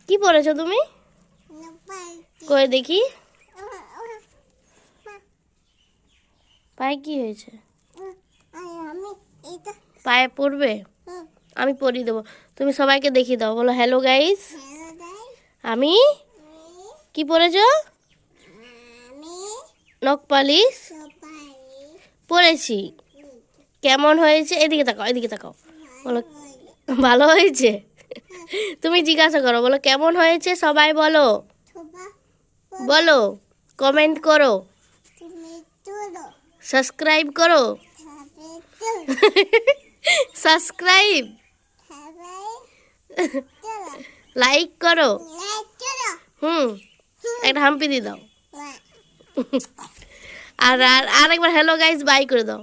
কি পড়েছো তুমি? কই দেখি পায়ে কি হয়েছে? পায়ে পড়বে? আমি পরিয়ে দেবো। তুমি সবাইকে দেখিয়ে দাও, বলো হ্যালো গাইস। আমি কি পরেছো? নখ পালিশ পরেছি। কেমন হয়েছে? এদিকে তাকাও, এদিকে তাকাও, বলো ভালো হয়েছে। তুমি জিজ্ঞাসা করো, বলো কেমন হয়েছে, সবাই বলো, বলো, কমেন্ট করো, সাবস্ক্রাইব করো, সাবস্ক্রাইব, লাইক করো। একটা হাম্পি দিয়ে দাও। আর আরেকবার হ্যালো গাইস বাই করে দাও।